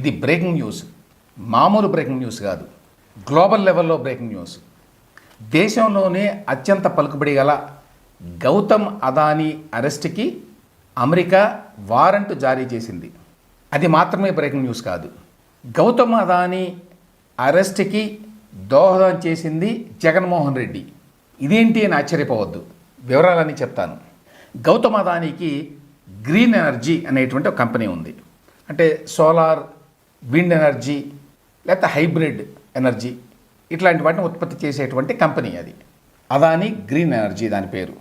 ఇది breaking news, మామూలు breaking news కాదు, గ్లోబల్ లెవెల్లో బ్రేకింగ్ న్యూస్. దేశంలోనే అత్యంత పలుకుబడి గల గౌతమ్ అదానీ అరెస్ట్కి అమెరికా వారెంట్ జారీ చేసింది. అది మాత్రమే బ్రేకింగ్ న్యూస్ కాదు, గౌతమ్ అదానీ అరెస్ట్కి దోహదం చేసింది జగన్మోహన్ రెడ్డి. ఇదేంటి అని ఆశ్చర్యపోవద్దు, వివరాలన్నీ చెప్తాను. గౌతమ్ అదానీకి గ్రీన్ ఎనర్జీ అనేటువంటి ఒక కంపెనీ ఉంది. అంటే సోలార్, విండ్ ఎనర్జీ, లేకపోతే హైబ్రిడ్ ఎనర్జీ, ఇట్లాంటి వాటిని ఉత్పత్తి చేసేటువంటి కంపెనీ అది. అదానీ గ్రీన్ ఎనర్జీ దాని పేరు.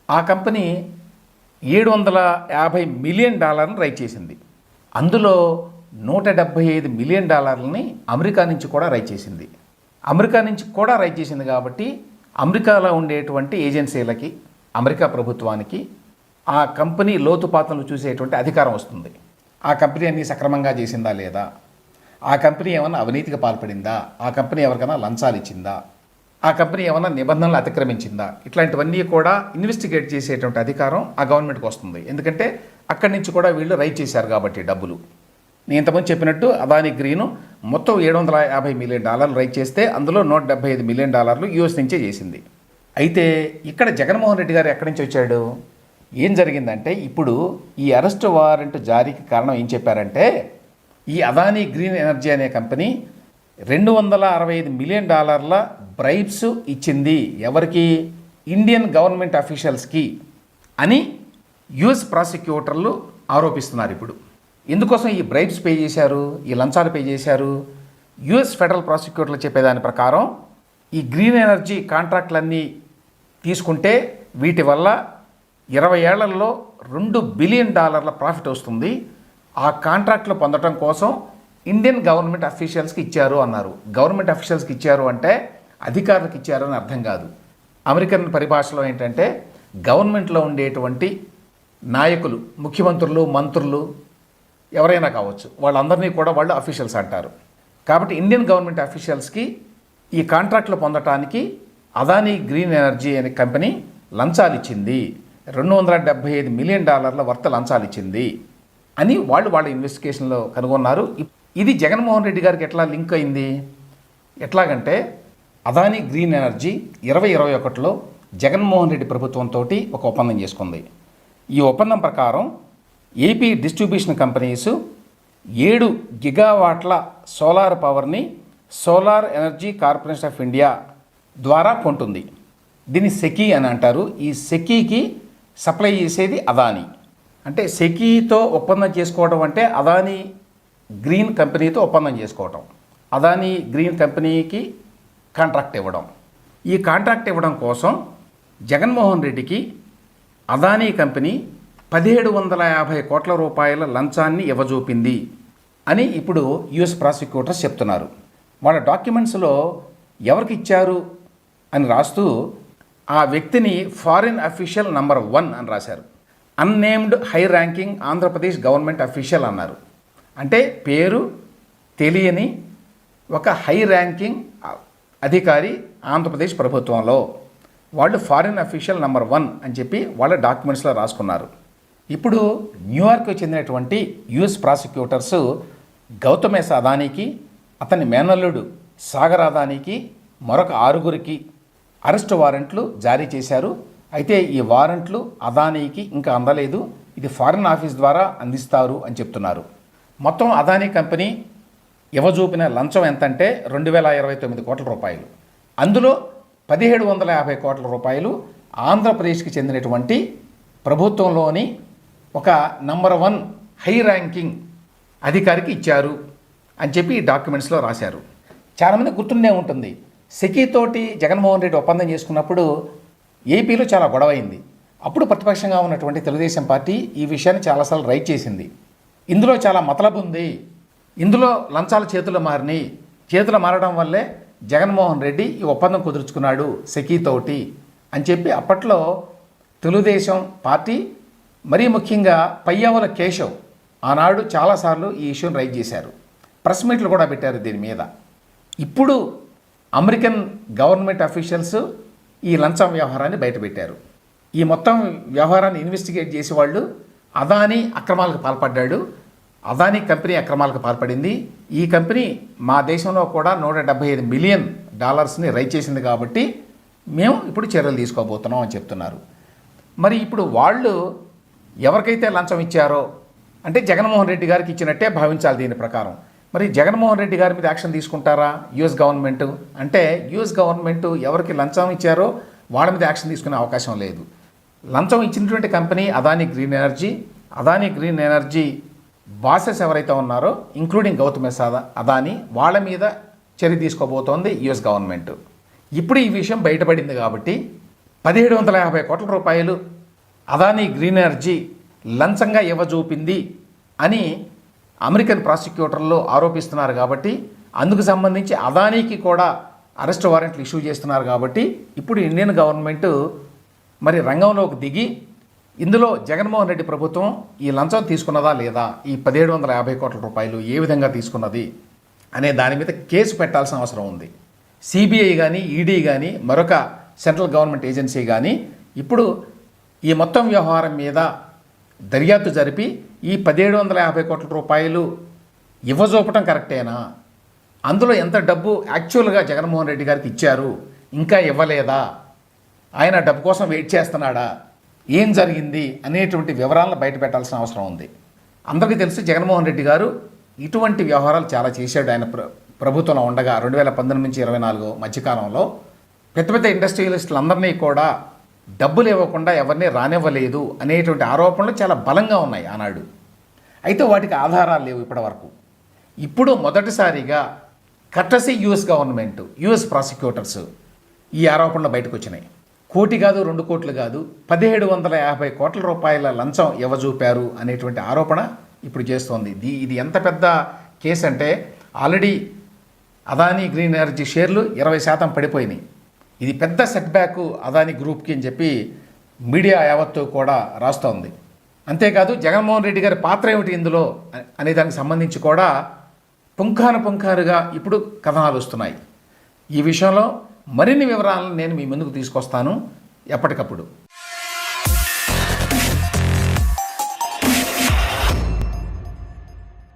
ఆ కంపెనీ $750 మిలియన్ రైజ్ చేసింది. అందులో $175 మిలియన్ అమెరికా నుంచి కూడా రైజ్ చేసింది. అమెరికా నుంచి కూడా రైజ్ చేసింది కాబట్టి అమెరికాలో ఉండేటువంటి ఏజెన్సీలకి, అమెరికా ప్రభుత్వానికి ఆ కంపెనీ లోతుపాతలు చూసేటువంటి అధికారం వస్తుంది. ఆ కంపెనీ అన్ని సక్రమంగా చేసిందా లేదా, ఆ కంపెనీ ఏమైనా అవినీతికి పాల్పడిందా, ఆ కంపెనీ ఎవరికైనా లంచాలు ఇచ్చిందా, ఆ కంపెనీ ఏమైనా నిబంధనలు అతిక్రమించిందా, ఇట్లాంటివన్నీ కూడా ఇన్వెస్టిగేట్ చేసేటువంటి అధికారం ఆ గవర్నమెంట్కి వస్తుంది. ఎందుకంటే అక్కడి నుంచి కూడా వీళ్ళు రైజ్ చేశారు కాబట్టి డబ్బులు. నేను ఇంతకుముందు చెప్పినట్టు అదానీ గ్రీను మొత్తం $750 మిలియన్ రైజ్ చేస్తే అందులో $175 మిలియన్ యూఎస్ నుంచే చేసింది. అయితే ఇక్కడ జగన్మోహన్ రెడ్డి గారు ఎక్కడి నుంచి వచ్చాడు? ఏం జరిగిందంటే, ఇప్పుడు ఈ అరెస్ట్ వారెంట్ జారీకి కారణం ఏం చెప్పారంటే, ఈ అదానీ గ్రీన్ ఎనర్జీ అనే కంపెనీ $265 మిలియన్ బ్రైబ్స్ ఇచ్చింది. ఎవరికి? ఇండియన్ గవర్నమెంట్ అఫీషియల్స్కి అని యుఎస్ ప్రాసిక్యూటర్లు ఆరోపిస్తున్నారు. ఇప్పుడు ఎందుకోసం ఈ బ్రైబ్స్ పే చేశారు, ఈ లంచాలు పే చేశారు? యుఎస్ ఫెడరల్ ప్రాసిక్యూటర్లు చెప్పేదాని ప్రకారం ఈ గ్రీన్ ఎనర్జీ కాంట్రాక్ట్లన్నీ తీసుకుంటే వీటి వల్ల 20 ఏళ్లలో $2 బిలియన్ ప్రాఫిట్ వస్తుంది. ఆ కాంట్రాక్ట్లు పొందడం కోసం ఇండియన్ గవర్నమెంట్ అఫీషియల్స్కి ఇచ్చారు అన్నారు. గవర్నమెంట్ అఫీషియల్స్కి ఇచ్చారు అంటే అధికారులకు ఇచ్చారు అని అర్థం కాదు. అమెరికన్ పరిభాషలో ఏంటంటే, గవర్నమెంట్లో ఉండేటువంటి నాయకులు, ముఖ్యమంత్రులు, మంత్రులు ఎవరైనా కావచ్చు, వాళ్ళందరినీ కూడా వాళ్ళు అఫీషియల్స్ అంటారు. కాబట్టి ఇండియన్ గవర్నమెంట్ అఫీషియల్స్కి ఈ కాంట్రాక్ట్లు పొందటానికి అదానీ గ్రీన్ ఎనర్జీ అనే కంపెనీ లంచాలు ఇచ్చింది. $275 మిలియన్ వర్త్ లంచాలు ఇచ్చింది అని వాళ్ళ ఇన్వెస్టిగేషన్లో కనుగొన్నారు. ఇది జగన్మోహన్ రెడ్డి గారికి ఎట్లా లింక్ అయింది? ఎట్లాగంటే, అదానీ గ్రీన్ ఎనర్జీ 2021లో జగన్మోహన్ రెడ్డి ప్రభుత్వంతో ఒక ఒప్పందం చేసుకుంది. ఈ ఒప్పందం ప్రకారం ఏపీ డిస్ట్రిబ్యూషన్ కంపెనీస్ 7 గిగావాట్ల సోలార్ పవర్ని solar energy corporation of India ద్వారా కొంటుంది. దీన్ని సెకీ అని అంటారు. ఈ సెకీకి సప్లై చేసేది అదానీ. అంటే సెకీతో ఒప్పందం చేసుకోవడం అంటే అదానీ గ్రీన్ కంపెనీతో ఒప్పందం చేసుకోవటం, అదానీ గ్రీన్ కంపెనీకి కాంట్రాక్ట్ ఇవ్వడం. ఈ కాంట్రాక్ట్ ఇవ్వడం కోసం జగన్మోహన్ రెడ్డికి అదానీ కంపెనీ $1,750 కోట్ల లంచాన్ని ఇవ్వజూపింది అని ఇప్పుడు యుఎస్ ప్రాసిక్యూటర్స్ చెప్తున్నారు. వాళ్ళ డాక్యుమెంట్స్లో ఎవరికి ఇచ్చారు అని రాస్తూ ఆ వ్యక్తిని ఫారిన్ అఫీషియల్ నంబర్ 1 అని రాశారు. Unnamed high ranking Andhra Pradesh government official అన్నారు. అంటే పేరు తెలియని ఒక హై ర్యాంకింగ్ అధికారి ఆంధ్రప్రదేశ్ ప్రభుత్వంలో, వాళ్ళు ఫారిన్ అఫీషియల్ నంబర్ 1 అని చెప్పి వాళ్ళ డాక్యుమెంట్స్లో రాసుకున్నారు. ఇప్పుడు న్యూయార్క్కి చెందినటువంటి యుఎస్ ప్రాసిక్యూటర్స్ గౌతమ్ ఎస్ అదానీకి, అతని మేనల్లుడు సాగర్ అదానీకి, మరొక 6గురికి అరెస్ట్ వారెంట్లు జారీ చేశారు. అయితే ఈ వారెంట్లు అదానీకి ఇంకా అందలేదు, ఇది ఫారిన్ ఆఫీస్ ద్వారా అందిస్తారు అని చెప్తున్నారు. మొత్తం అదానీ కంపెనీ ఇవ్వజూపిన లంచం ఎంతంటే $2,029 కోట్ల. అందులో $1,750 కోట్ల ఆంధ్రప్రదేశ్కి చెందినటువంటి ప్రభుత్వంలోని ఒక నంబర్ 1 హై ర్యాంకింగ్ అధికారికి ఇచ్చారు అని చెప్పి ఈ డాక్యుమెంట్స్లో రాశారు. చాలామంది గుర్తుండే ఉంటుంది, సెకీతోటి జగన్మోహన్ రెడ్డి ఒప్పందం చేసుకున్నప్పుడు ఏపీలో చాలా గొడవ అయింది. అప్పుడు ప్రతిపక్షంగా ఉన్నటువంటి తెలుగుదేశం పార్టీ ఈ విషయాన్ని చాలాసార్లు రైజ్ చేసింది. ఇందులో చాలా మతలబు ఉంది, ఇందులో లంచాల చేతులు మారడం వల్లే జగన్మోహన్ రెడ్డి ఈ ఒప్పందం కుదుర్చుకున్నాడు సెకీతోటి అని చెప్పి అప్పట్లో తెలుగుదేశం పార్టీ, మరీ ముఖ్యంగా పయ్యావుల కేశవ్ ఆనాడు చాలాసార్లు ఈ ఇష్యూని రైజ్ చేశారు. ప్రెస్ మీట్లు కూడా పెట్టారు దీని మీద. ఇప్పుడు అమెరికన్ గవర్నమెంట్ అఫీషియల్స్ ఈ లంచం వ్యవహారాన్ని బయటపెట్టారు. ఈ మొత్తం వ్యవహారాన్ని ఇన్వెస్టిగేట్ చేసేవాళ్ళు అదానీ అక్రమాలకు పాల్పడ్డాడు, అదానీ కంపెనీ అక్రమాలకు పాల్పడింది. ఈ కంపెనీ మా దేశంలో కూడా $175 మిలియన్ రైజ్ చేసింది కాబట్టి మేము ఇప్పుడు చర్యలు తీసుకోబోతున్నాం అని చెప్తున్నారు. మరి ఇప్పుడు వాళ్ళు ఎవరికైతే లంచం ఇచ్చారో అంటే జగన్మోహన్ రెడ్డి గారికి ఇచ్చినట్టే భావించాలి దీని ప్రకారం. మరి జగన్మోహన్ రెడ్డి గారి మీద యాక్షన్ తీసుకుంటారా యుఎస్ గవర్నమెంట్? అంటే యుఎస్ గవర్నమెంట్ ఎవరికి లంచం ఇచ్చారో వాళ్ళ మీద యాక్షన్ తీసుకునే అవకాశం లేదు. లంచం ఇచ్చినటువంటి company Adani green energy. Adani green energy bosses ఎవరైతే ఉన్నారో ఇంక్లూడింగ్ గౌతమ్ అదానీ వాళ్ళ మీద చర్య తీసుకోబోతోంది యుఎస్ గవర్నమెంట్. ఇప్పుడు ఈ విషయం బయటపడింది కాబట్టి 1750 కోట్ల రూపాయలు అదానీ గ్రీన్ ఎనర్జీ లంచంగా ఇవ్వజూపింది అని అమెరికన్ ప్రాసిక్యూటర్లు ఆరోపిస్తున్నారు కాబట్టి అందుకు సంబంధించి అదానీకి కూడా అరెస్ట్ వారెంట్లు ఇష్యూ చేస్తున్నారు కాబట్టి ఇప్పుడు ఇండియన్ గవర్నమెంట్ మరి రంగంలోకి దిగి ఇందులో జగన్మోహన్ రెడ్డి ప్రభుత్వం ఈ లంచం తీసుకున్నదా లేదా, ఈ 1750 కోట్ల రూపాయలు ఏ విధంగా తీసుకున్నది అనే దాని మీద కేసు పెట్టాల్సిన అవసరం ఉంది. సిబిఐ కానీ ఈడీ కానీ మరొక సెంట్రల్ గవర్నమెంట్ ఏజెన్సీ కానీ ఇప్పుడు ఈ మొత్తం వ్యవహారం మీద దర్యాప్తు జరిపి ఈ 1750 కోట్ల రూపాయలు ఇవ్వజూపటం కరెక్టేనా, అందులో ఎంత డబ్బు యాక్చువల్గా జగన్మోహన్ రెడ్డి గారికి ఇచ్చారు, ఇంకా ఇవ్వలేదా, ఆయన డబ్బు కోసం వెయిట్ చేస్తున్నాడా, ఏం జరిగింది అనేటువంటి వివరాలను బయట పెట్టాల్సిన అవసరం ఉంది. అందరికీ తెలుసు జగన్మోహన్ రెడ్డి గారు ఇటువంటి వ్యవహారాలు చాలా చేశాడు. ఆయన ప్రభుత్వంలో ఉండగా 2019 నుంచి 24 మధ్యకాలంలో పెద్ద పెద్ద ఇండస్ట్రియలిస్టులందరినీ కూడా డబ్బులు ఇవ్వకుండా ఎవరిని రానివ్వలేదు అనేటువంటి ఆరోపణలు చాలా బలంగా ఉన్నాయి ఆనాడు. అయితే వాటికి ఆధారాలు లేవు ఇప్పటివరకు. ఇప్పుడు మొదటిసారిగా కట్టసి యుఎస్ గవర్నమెంట్, యుఎస్ ప్రాసిక్యూటర్స్ ఈ ఆరోపణలు బయటకు వచ్చినాయి. 1 కోటి కాదు 2 కోట్లు కాదు 1750 కోట్ల రూపాయల లంచం ఇవ్వజూపారు అనేటువంటి ఆరోపణ ఇప్పుడు చేస్తోంది. ఇది ఎంత పెద్ద కేసు అంటే ఆల్రెడీ అదానీ గ్రీన్ ఎనర్జీ షేర్లు 20% పడిపోయినాయి. ఇది పెద్ద సెట్ బ్యాక్ అదానీ గ్రూప్కి అని చెప్పి మీడియా యావత్తు కూడా రాస్తోంది. అంతేకాదు జగన్మోహన్ రెడ్డి గారి పాత్ర ఏమిటి ఇందులో అనే దానికి సంబంధించి కూడా పుంఖానుగా ఇప్పుడు కథనాలు వస్తున్నాయి. ఈ విషయంలో మరిన్ని వివరాలను నేను మీ ముందుకు తీసుకొస్తాను ఎప్పటికప్పుడు.